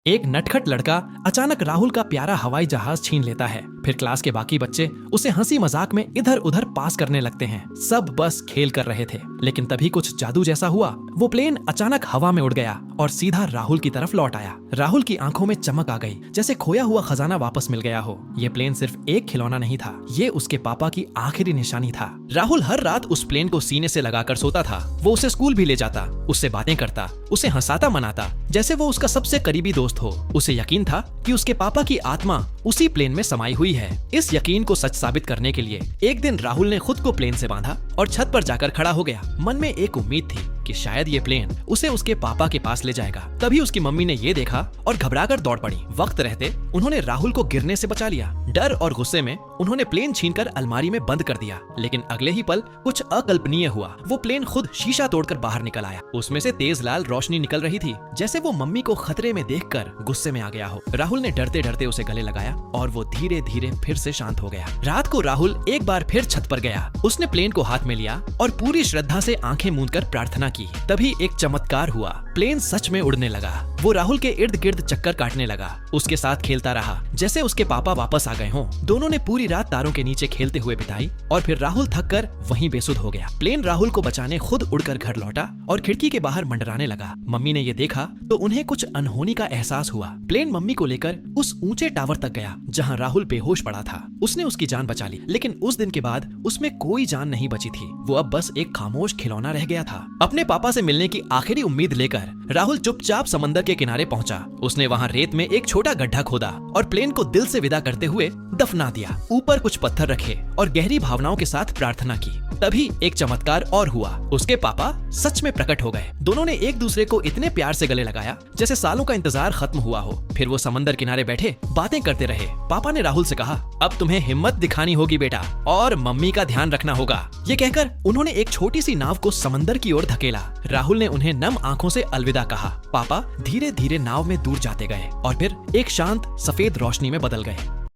एक नटखट लड़का अचानक राहुल का प्यारा हवाई जहाज छीन लेता है। फिर क्लास के बाकी बच्चे उसे हंसी मजाक में इधर उधर पास करने लगते हैं। सब बस खेल कर रहे थे, लेकिन तभी कुछ जादू जैसा हुआ। वो प्लेन अचानक हवा में उड़ गया और सीधा राहुल की तरफ लौट आया। राहुल की आंखों में चमक आ गई, जैसे खोया हुआ खजाना वापस मिल गया हो। ये प्लेन सिर्फ एक खिलौना नहीं था, ये उसके पापा की आखिरी निशानी था। राहुल हर रात उस प्लेन को सीने से लगाकर सोता था। वो उसे स्कूल भी ले जाता, उससे बातें करता, उसे हंसाता मनाता, जैसे वो उसका सबसे करीबी दोस्त हो। उसे यकीन था कि उसके पापा की आत्मा उसी प्लेन में समाई हुई है। इस यकीन को सच साबित करने के लिए एक दिन राहुल ने खुद को प्लेन से बांधा और छत पर जाकर खड़ा हो गया। मन में एक उम्मीद थी कि शायद ये प्लेन उसे उसके पापा के पास ले जाएगा। तभी उसकी मम्मी ने ये देखा और घबराकर दौड़ पड़ी। वक्त रहते उन्होंने राहुल को गिरने से बचा लिया। डर और गुस्से में उन्होंने प्लेन छीनकर अलमारी में बंद कर दिया, लेकिन अगले ही पल कुछ अकल्पनीय हुआ। वो प्लेन खुद शीशा तोड़कर बाहर निकल आया। उसमें से तेज लाल रोशनी निकल रही थी, जैसे वो मम्मी को खतरे में देखकर गुस्से में आ गया हो। राहुल ने डरते डरते उसे गले लगाया और वो धीरे धीरे फिर से शांत हो गया। रात को राहुल एक बार फिर छत पर गया। उसने प्लेन को हाथ में लिया और पूरी श्रद्धा से आंखें मूंदकर प्रार्थना की। तभी एक चमत्कार हुआ। प्लेन सच में उड़ने लगा। वो राहुल के इर्द गिर्द चक्कर काटने लगा, उसके साथ खेलता रहा जैसे उसके पापा वापस आ गए हों। दोनों ने पूरी रात तारों के नीचे खेलते हुए बिताई और फिर राहुल थक कर वहीं बेसुध हो गया। प्लेन राहुल को बचाने खुद उड़कर घर लौटा और खिड़की के बाहर मंडराने लगा। मम्मी ने ये देखा तो उन्हें कुछ अनहोनी का एहसास हुआ। प्लेन मम्मी को लेकर उस ऊंचे टावर तक गया जहां राहुल बेहोश पड़ा था। उसने उसकी जान बचा ली, लेकिन उस दिन के बाद उसमें कोई जान नहीं बची थी। वो अब बस एक खामोश खिलौना रह गया था। अपने पापा से मिलने की आखिरी उम्मीद लेकर राहुल चुपचाप समंदर के किनारे पहुंचा। उसने वहां रेत में एक छोटा गड्ढा खोदा और प्लेन को दिल से विदा करते हुए दफना दिया। ऊपर कुछ पत्थर रखे और गहरी भावनाओं के साथ प्रार्थना की। तभी एक चमत्कार और हुआ। उसके पापा सच में प्रकट हो गए। दोनों ने एक दूसरे को इतने प्यार से गले लगाया जैसे सालों का इंतजार खत्म हुआ हो। फिर वो समंदर किनारे बैठे बातें करते रहे। पापा ने राहुल से कहा, अब तुम्हें हिम्मत दिखानी होगी बेटा, और मम्मी का ध्यान रखना होगा। ये कहकर उन्होंने एक छोटी सी नाव को समंदर की ओर धकेला। राहुल ने उन्हें नम आंखों से अलविदा कहा। पापा धीरे धीरे नाव में दूर जाते गए और फिर एक शांत सफेद रोशनी में बदल गए।